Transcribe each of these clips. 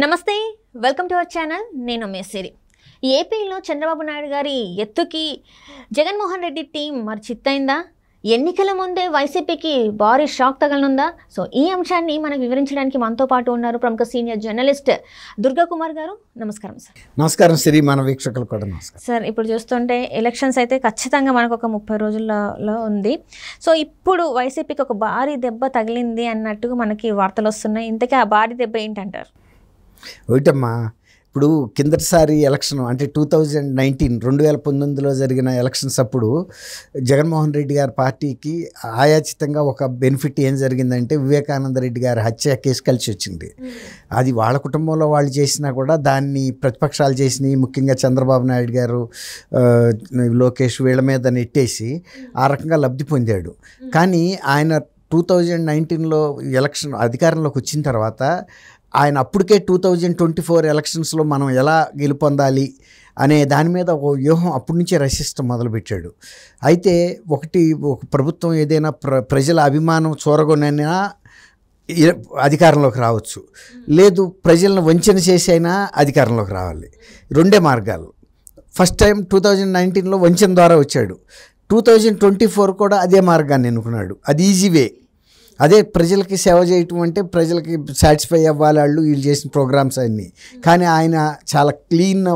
నమస్తే, welcome to our channel. నేను మేసిరి. ఏపీలో చంద్రబాబు నాయుడు గారి ఎత్తుకి జగన్మోహన్ రెడ్డి టీం మరి చిత్తైందా? ఎన్నికల ముందే వైసీపీకి భారీ షాక్ తగలనుందా? సో ఈ అంశాన్ని మనకు వివరించడానికి మనతో పాటు ఉన్నారు ప్రముఖ సీనియర్ జర్నలిస్ట్ దుర్గా కుమార్ గారు. నమస్కారం సార్. నమస్కారం శ్రీ, మన వీక్షకులు కూడా నమస్కారం సార్. ఇప్పుడు చూస్తుంటే ఎలక్షన్స్ అయితే ఖచ్చితంగా మనకు ఒక 30 రోజుల్లో ఉంది. సో ఇప్పుడు వైసీపీకి ఒక భారీ దెబ్బ తగిలింది అన్నట్టుగా మనకి వార్తలు వస్తున్నాయి. ఇంతకీ ఆ భారీ దెబ్బ ఏంటంటారు? ఒకటమ్మా, ఇప్పుడు కిందటిసారి ఎలక్షన్ అంటే 2019లో జరిగిన ఎలక్షన్స్ అప్పుడు జగన్మోహన్ రెడ్డి గారి పార్టీకి ఆయాచితంగా ఒక బెనిఫిట్ ఏం జరిగిందంటే వివేకానంద రెడ్డి గారి హత్య కేసు కలిసి వచ్చింది. అది వాళ్ళ కుటుంబంలో వాళ్ళు చేసినా కూడా దాన్ని ప్రతిపక్షాలు చేసినాయి, ముఖ్యంగా చంద్రబాబు నాయుడు గారు, లోకేష్ వీళ్ళ మీద నెట్టేసి ఆ రకంగా లబ్ధి పొందాడు. కానీ ఆయన 2019లో ఎలక్షన్ అధికారంలోకి వచ్చిన తర్వాత ఆయన అప్పటికే 2024 ఎలక్షన్స్లో మనం ఎలా గెలుపొందాలి అనే దాని మీద ఒక వ్యూహం అప్పటి నుంచే రచిస్తాం మొదలుపెట్టాడు. అయితే ఒక ప్రభుత్వం ఏదైనా ప్రజల అభిమానం చూరగొనైనా అధికారంలోకి రావచ్చు, లేదు ప్రజలను వంచన చేసి అయినా అధికారంలోకి రావాలి. రెండే మార్గాలు. ఫస్ట్ టైం 2019లో వంచన ద్వారా వచ్చాడు. 2024 కూడా అదే మార్గాన్ని ఎన్నుకున్నాడు. అది ఈజీ వే. అదే ప్రజలకి సేవ చేయటం అంటే ప్రజలకి సాటిస్ఫై అవ్వాలి వాళ్ళు వీళ్ళు చేసిన ప్రోగ్రామ్స్ అన్నీ. కానీ ఆయన చాలా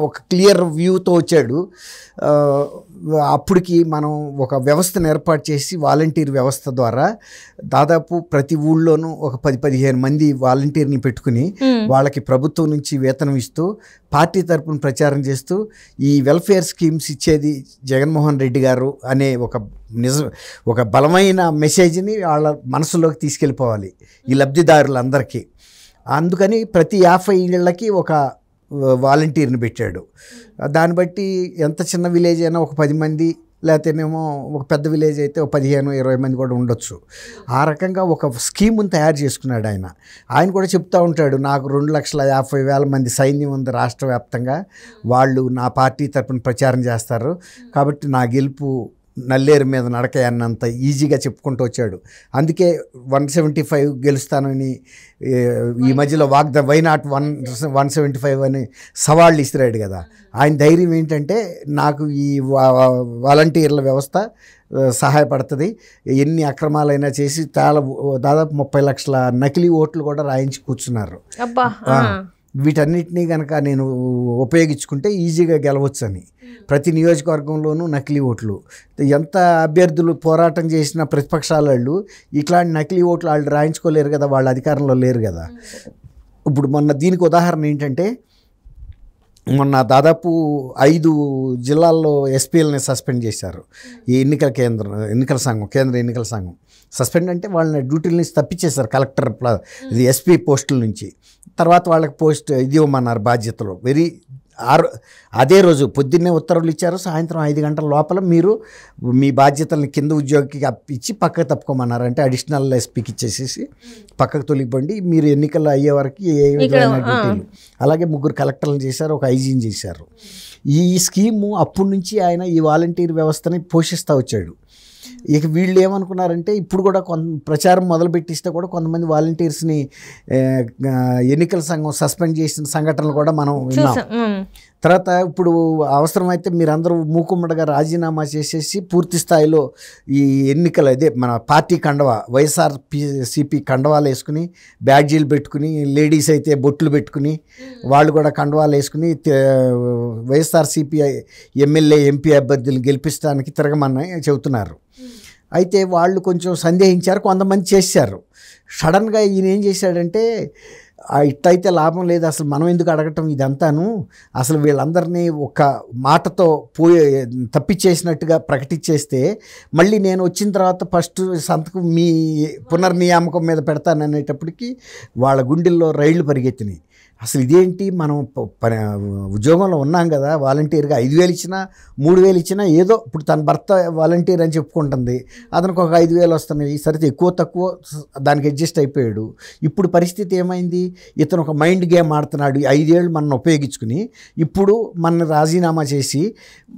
ఒక క్లియర్ వ్యూతో వచ్చాడు. అప్పటికి మనం ఒక వ్యవస్థను ఏర్పాటు చేసి వాలంటీర్ వ్యవస్థ ద్వారా దాదాపు ప్రతి ఊళ్ళోనూ ఒక 10-15 మంది వాలంటీర్ని పెట్టుకుని వాళ్ళకి ప్రభుత్వం నుంచి వేతనం ఇస్తూ పార్టీ తరపున ప్రచారం చేస్తూ ఈ వెల్ఫేర్ స్కీమ్స్ ఇచ్చేది జగన్మోహన్ రెడ్డి గారు అనే ఒక బలమైన మెసేజ్ని వాళ్ళ మనసులోకి తీసుకెళ్ళిపోవాలి ఈ లబ్ధిదారులందరికీ. అందుకని ప్రతి 50 ఇళ్ళకి ఒక వాలంటీర్ని పెట్టాడు. దాన్ని బట్టి ఎంత చిన్న విలేజ్ అయినా ఒక 10 మంది, లేకపోతేనేమో ఒక పెద్ద విలేజ్ అయితే ఒక 15-20 మంది కూడా ఉండొచ్చు. ఆ రకంగా ఒక స్కీమ్ని తయారు చేసుకున్నాడు ఆయన. ఆయన కూడా చెప్తూ ఉంటాడు, నాకు 2,50,000 మంది సైన్యం ఉంది రాష్ట్ర వ్యాప్తంగా, వాళ్ళు నా పార్టీ తరపున ప్రచారం చేస్తారు, కాబట్టి నా గెలుపు నల్లేరు మీద నడక అన్నంత ఈజీగా చెప్పుకుంటూ వచ్చాడు. అందుకే 175 గెలుస్తానని ఈ మధ్యలో వై నాట్ 175 అని సవాళ్ళు ఇస్తున్నాడు కదా. ఆయన ధైర్యం ఏంటంటే నాకు ఈ వాలంటీర్ల వ్యవస్థ సహాయపడుతుంది, ఎన్ని అక్రమాలైనా చేసి దాదాపు 30 లక్షల నకిలీ ఓట్లు కూడా రాయించి కూర్చున్నారు. వీటన్నిటినీ కనుక నేను ఉపయోగించుకుంటే ఈజీగా గెలవచ్చు అని. ప్రతి నియోజకవర్గంలోనూ నకిలీ ఓట్లు, ఎంత అభ్యర్థులు పోరాటం చేసిన ప్రతిపక్షాల వాళ్ళు ఇట్లాంటి నకిలీ ఓట్లు వాళ్ళు రాయించుకోలేరు కదా, వాళ్ళు అధికారంలో లేరు కదా. ఇప్పుడు మొన్న దీనికి ఉదాహరణ ఏంటంటే, మొన్న దాదాపు 5 జిల్లాల్లో ఎస్పీలని సస్పెండ్ చేశారు ఈ కేంద్ర ఎన్నికల సంఘం. సస్పెండ్ అంటే వాళ్ళని డ్యూటీల నుంచి తప్పించేశారు కలెక్టర్, ఇది ఎస్పీ పోస్టుల నుంచి. తర్వాత వాళ్ళకి పోస్ట్ ఇది ఇవ్వమన్నారు బాధ్యతలు. అదే రోజు పొద్దున్నే ఉత్తర్వులు ఇచ్చారు, సాయంత్రం 5 గంటల లోపల మీరు మీ బాధ్యతలను కింద ఉద్యోగికి ఇచ్చి పక్కకు తప్పుకోమన్నారు. అంటే అడిషనల్ ఎస్పీకి ఇచ్చేసేసి పక్కకు తొలగిపోండి, మీరు ఎన్నికలు అయ్యే వరకు ఏ విధమైన డ్యూటీలు. అలాగే 3 కలెక్టర్లు చేశారు, ఒక ఐజీని చేశారు. ఈ స్కీము అప్పటి నుంచి ఆయన ఈ వాలంటీర్ వ్యవస్థని పోషిస్తూ వచ్చాడు. ఇక వీళ్ళు ఏమనుకున్నారంటే ఇప్పుడు కూడా ప్రచారం మొదలుపెట్టిస్తే కూడా కొంతమంది వాలంటీర్స్ని ఎన్నికల సంఘం సస్పెండ్ చేసిన సంఘటనలు కూడా మనం విన్నాం. తర్వాత ఇప్పుడు అవసరమైతే మీరందరూ మూకుమ్మడిగా రాజీనామా చేసేసి పూర్తి స్థాయిలో ఈ ఎన్నికలు అదే మన పార్టీ కండవా వైఎస్ఆర్సీపీ కండవాలు వేసుకుని బ్యాడ్జీలు పెట్టుకుని, లేడీస్ అయితే బొట్లు పెట్టుకుని వాళ్ళు కూడా కండవాలు వేసుకుని వైఎస్ఆర్సీపీ ఎమ్మెల్యే ఎంపీ అభ్యర్థులు గెలిపించడానికి తిరగమని చెబుతున్నారు. అయితే వాళ్ళు కొంచెం సందేహించారు, కొంతమంది చేశారు. సడన్గా ఈయన ఏం చేశాడంటే, ఇట్టయితే లాభం లేదు, అసలు మనం ఎందుకు అడగటం ఇదంతాను, అసలు వీళ్ళందరినీ ఒక మాటతో తప్పించేసినట్టుగా ప్రకటించేస్తే మళ్ళీ నేను వచ్చిన తర్వాత ఫస్ట్ సంతకం మీ పునర్నియామకం మీద పెడతాననేటప్పటికీ వాళ్ళ గుండెల్లో రైళ్లు పరిగెత్తినాయి. అసలు ఇదేంటి, మనం ఉద్యోగంలో ఉన్నాం కదా, వాలంటీర్గా 5,000 ఇచ్చినా 3,000 ఇచ్చినా ఏదో, ఇప్పుడు తన భర్త వాలంటీర్ అని చెప్పుకుంటుంది, అతనికి ఒక 5,000 వస్తున్నాయి, సరిగ్గా ఎక్కువ తక్కువ దానికి అడ్జస్ట్ అయిపోయాడు. ఇప్పుడు పరిస్థితి ఏమైంది, ఇతను ఒక మైండ్ గేమ్ ఆడుతున్నాడు. 5 ఏళ్ళు మనం ఉపయోగించుకుని ఇప్పుడు మన రాజీనామా చేసి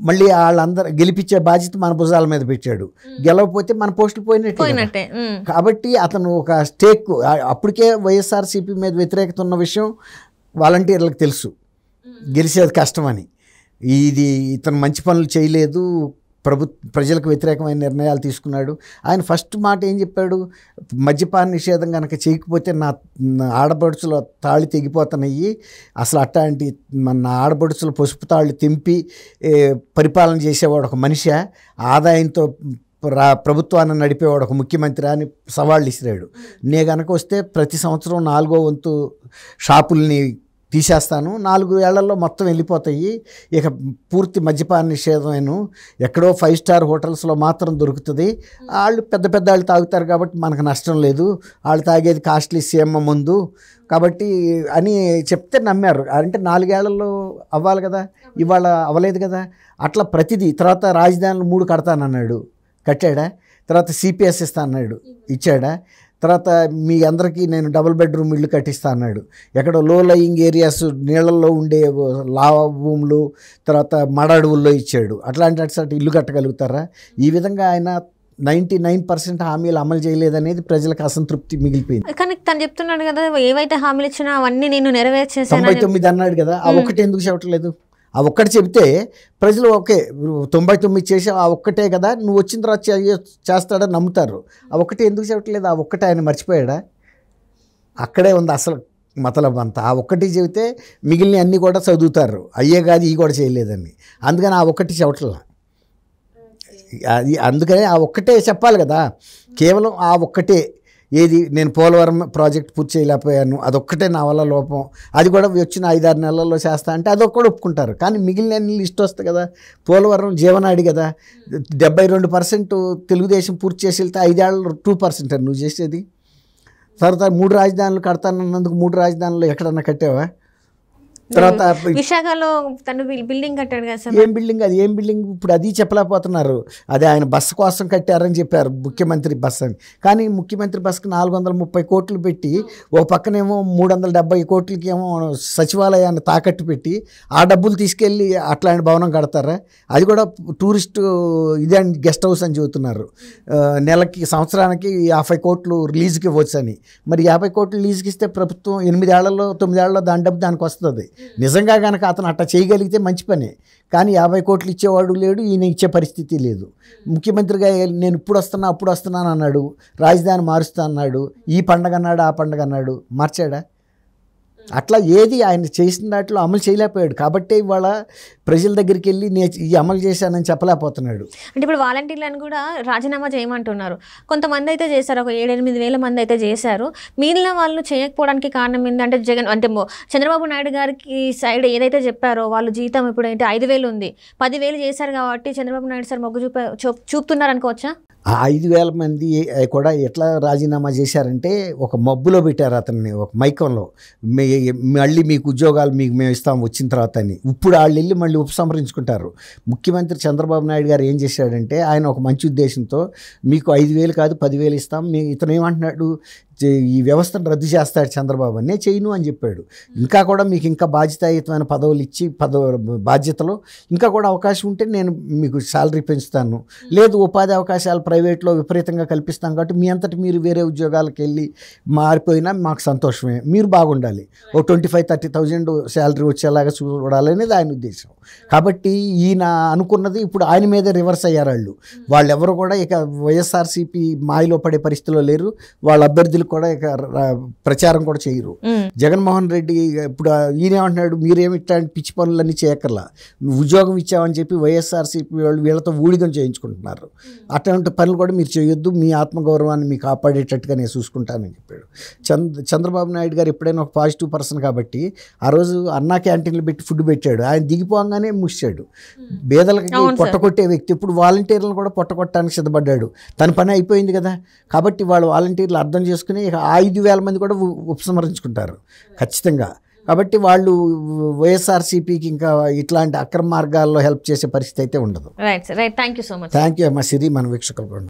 మళ్ళీ వాళ్ళందరూ గెలిపించే బాధ్యత మన భుజాల మీద పెట్టాడు. గెలవకపోతే మన పోస్టులు పోయినట్టే. కాబట్టి అతను ఒక స్టేక్, అప్పటికే వైఎస్ఆర్సీపీ మీద వ్యతిరేకత ఉన్న విషయం వాలంటీర్లకు తెలుసు గెలిచేది కష్టమని, ఇది ఇతను మంచి పనులు చేయలేదు, ప్రజలకు వ్యతిరేకమైన నిర్ణయాలు తీసుకున్నాడు. ఆయన ఫస్ట్ మాట ఏం చెప్పాడు, మద్యపాన నిషేధం కనుక చేయకపోతే నా ఆడపడుచుల తాళి తెగిపోతున్నాయి, అసలు అట్లాంటి మన ఆడపడుచుల పసుపు తాళ్ళు తెంపి పరిపాలన చేసేవాడు ఒక మనిషి, ఆదాయంతో ప్రభుత్వాన్ని నడిపేవాడు ఒక ముఖ్యమంత్రి అని సవాళ్ళు ఇసిరాడు. నే కనుక వస్తే ప్రతి సంవత్సరం 4వ వంతు షాపుల్ని తీసేస్తాను, 4 ఏళ్లలో మొత్తం వెళ్ళిపోతాయి, ఇక పూర్తి మద్యపాన నిషేధమైన ఎక్కడో 5 స్టార్ హోటల్స్లో మాత్రం దొరుకుతుంది, వాళ్ళు పెద్ద వాళ్ళు తాగుతారు కాబట్టి మనకు నష్టం లేదు, వాళ్ళు తాగేది కాస్ట్లీ సీఎం ముందు కాబట్టి అని చెప్తే నమ్మారు. అంటే 4 ఏళ్లలో అవ్వాలి కదా, ఇవాళ అవ్వలేదు కదా. అట్లా ప్రతిదీ. తర్వాత రాజధానులు 3 కడతానన్నాడు, కట్టాడా? తర్వాత సిపిఎస్ ఇస్తా అన్నాడు, ఇచ్చాడా? తర్వాత మీ అందరికీ నేను డబుల్ బెడ్రూమ్ ఇల్లు కట్టిస్తా అన్నాడు. ఎక్కడో లో లయింగ్ ఏరియాస్ నీళ్ళల్లో ఉండే లావా భూములు, తర్వాత మడ అడవుల్లో ఇచ్చాడు. అట్లాంటి ఇల్లు కట్టగలుగుతారా? ఈ విధంగా ఆయన 99% హామీలు అమలు చేయలేదనేది ప్రజలకు అసంతృప్తి మిగిలిపోయింది. కానీ తను చెప్తున్నాడు కదా, ఏవైతే హామీలు ఇచ్చినా అవన్నీ నేను నెరవేర్చేసాను. 99 అన్నాడు కదా, ఆ ఒక్కటి ఎందుకు చెప్పట్లేదు? ఆ ఒక్కటి చెబితే ప్రజలు ఓకే 99 చేసావు, ఆ ఒక్కటే కదా, నువ్వు వచ్చిన తర్వాత చేస్తాడని నమ్ముతారు. ఆ ఒక్కటి ఎందుకు చెప్పట్లేదు? ఆ ఒక్కటే ఆయన మర్చిపోయాడా? అక్కడే ఉంది అసలు మతలబ్ అంతా. ఆ ఒక్కటి చెబితే మిగిలిన అన్నీ కూడా చదువుతారు, అయ్యే కాదు ఈ కూడా చేయలేదని. అందుకని ఆ ఒక్కటి చెప్పట్లా. అది అందుకనే ఆ ఒక్కటే చెప్పాలి కదా. కేవలం ఆ ఒక్కటే, ఏది నేను పోలవరం ప్రాజెక్ట్ పూర్తి చేయలేకపోయాను, అదొక్కటే నా వల్ల లోపం, అది కూడా వచ్చిన 5-6 నెలల్లో చేస్తా అంటే అదొక్కడు ఒప్పుకుంటారు. కానీ మిగిలిన అన్ని లిస్ట్ వస్తుంది కదా. పోలవరం జీవనాడి కదా, 72% తెలుగుదేశం పూర్తి చేసి వెళ్తే 5 ఏళ్ళు 2% అని నువ్వు చేసేది. తర్వాత 3 రాజధానులు కడతానన్నందుకు 3 రాజధానులు ఎక్కడన్నా కట్టావా? తర్వాత విశాఖలో తను బిల్డింగ్ కట్టాడు కదా సార్. ఏం బిల్డింగ్ అది? ఏం బిల్డింగ్? ఇప్పుడు అది చెప్పలేకపోతున్నారు. అదే ఆయన బస్సు కోసం కట్టారని చెప్పారు, ముఖ్యమంత్రి బస్ అని. కానీ ముఖ్యమంత్రి బస్సుకి 430 కోట్లు పెట్టి, ఒక పక్కనేమో 370 కోట్లకి ఏమో సచివాలయాన్ని తాకట్టు పెట్టి ఆ డబ్బులు తీసుకెళ్ళి అట్లాంటి భవనం కడతారా? అది కూడా టూరిస్టు ఇదే గెస్ట్ హౌస్ అని చెబుతున్నారు. నెలకి సంవత్సరానికి 50 కోట్లు రిలీజ్కి ఇవ్వచ్చు అని. మరి 50 కోట్లు లీజుకి ఇస్తే ప్రభుత్వం 8 ఏళ్లలో 9 ఏళ్లలో దాని డబ్బు దానికి వస్తుంది. నిజంగా కనుక అతను అట్లా చేయగలిగితే మంచి పనే. కానీ 50 కోట్లు ఇచ్చేవాడు లేడు, ఈయన ఇచ్చే పరిస్థితి లేదు. ముఖ్యమంత్రిగా నేను ఇప్పుడు వస్తున్నాను అన్నాడు, రాజధాని మారుస్తా అన్నాడు, ఈ పండగ అన్నాడు, ఆ పండగ అన్నాడు, మార్చాడా? అట్లా ఏది ఆయన చేసిన దాంట్లో అమలు చేయలేకపోయాడు. కాబట్టి ఇవాళ ప్రజల దగ్గరికి వెళ్ళి ఈ అమలు చేశానని చెప్పలేకపోతున్నాడు. అంటే ఇప్పుడు వాలంటీర్లను కూడా రాజీనామా చేయమంటున్నారు. కొంతమంది అయితే చేశారు, ఒక 7-8 వేల మంది అయితే చేశారు. మిగిలిన వాళ్ళు చేయకపోవడానికి కారణం ఏంటంటే చంద్రబాబు నాయుడు గారికి సైడ్ ఏదైతే చెప్పారో వాళ్ళు జీతం ఇప్పుడు ఏంటి 5,000 ఉంది, 10,000 చేశారు కాబట్టి చంద్రబాబు నాయుడు సార్ మొగ్గు చూపుతున్నారు అనుకోవచ్చా? ఆ 5,000 మంది కూడా ఎట్లా రాజీనామా చేశారంటే, ఒక మబ్బులో పెట్టారు అతన్ని, ఒక మైకంలో. మళ్ళీ మీకు ఉద్యోగాలు మేము ఇస్తాం వచ్చిన తర్వాత అని. ఇప్పుడు వాళ్ళు వెళ్ళి మళ్ళీ ఉపసంహరించుకుంటారు. ముఖ్యమంత్రి చంద్రబాబు నాయుడు గారు ఏం చేశాడంటే, ఆయన ఒక మంచి ఉద్దేశంతో మీకు 5,000 కాదు 10,000 ఇస్తాం, ఇతను ఏమంటున్నాడు, ఈ వ్యవస్థను రద్దు చేస్తాడు చంద్రబాబు అనే చేయను అని చెప్పాడు. ఇంకా కూడా మీకు ఇంకా బాధ్యతాయుతమైన పదవులు ఇచ్చి బాధ్యతలో ఇంకా కూడా అవకాశం ఉంటే నేను మీకు శాలరీ పెంచుతాను, లేదు ఉపాధి అవకాశాలు ప్రైవేట్లో విపరీతంగా కల్పిస్తాం కాబట్టి మీ అంతటి మీరు వేరే ఉద్యోగాలకు వెళ్ళి మారిపోయినా మాకు సంతోషమే, మీరు బాగుండాలి, ఓ 25,000-30,000 శాలరీ వచ్చేలాగా చూడాలనేది ఆయన ఉద్దేశం. కాబట్టి ఈయన అనుకున్నది ఇప్పుడు ఆయన మీదే రివర్స్ అయ్యారు. వాళ్ళు ఎవరు కూడా ఇక వైఎస్ఆర్సీపీ మాయలో పడే పరిస్థితిలో లేరు, వాళ్ళ అభ్యర్థులు కూడా ఇక ప్రచారం కూడా చేయరు. జగన్మోహన్ రెడ్డి ఇప్పుడు ఈయనేమంటున్నాడు, మీరేమి ఇట్లాంటి పిచ్చి పనులన్నీ చేయక్కర్లా, ఉద్యోగం ఇచ్చామని చెప్పి వైఎస్ఆర్సీపీ వాళ్ళు వీళ్ళతో ఊడిగం చేయించుకుంటున్నారు, అట్లాంటి పనులు కూడా మీరు చేయొద్దు, మీ ఆత్మగౌరవాన్ని మీకు కాపాడేటట్టుగా నేను చూసుకుంటానని చెప్పాడు. చంద్రబాబు నాయుడు గారు ఎప్పుడైనా ఒక పాజిటివ్ పర్సన్ కాబట్టి ఆ రోజు అన్నా క్యాంటీన్లు పెట్టి ఫుడ్ పెట్టాడు, ఆయన దిగిపోగానే ముగిశాడు. బేదలకి పొట్టకొట్టే వ్యక్తి ఇప్పుడు వాలంటీర్లను కూడా పొట్టకొట్టడానికి సిద్ధపడ్డాడు. తన పని అయిపోయింది కదా. కాబట్టి వాళ్ళు వాలంటీర్లు అర్థం చేసుకుని 5,000 మంది కూడా ఉపసంహరించుకుంటారు ఖచ్చితంగా. కాబట్టి వాళ్ళు వైఎస్ఆర్సీపీకి ఇంకా ఇట్లాంటి అక్రమ మార్గాల్లో హెల్ప్ చేసే పరిస్థితి అయితే ఉండదు. Right thank you so much. Thank you అమ్మా సిరి, మన వీక్షకులు.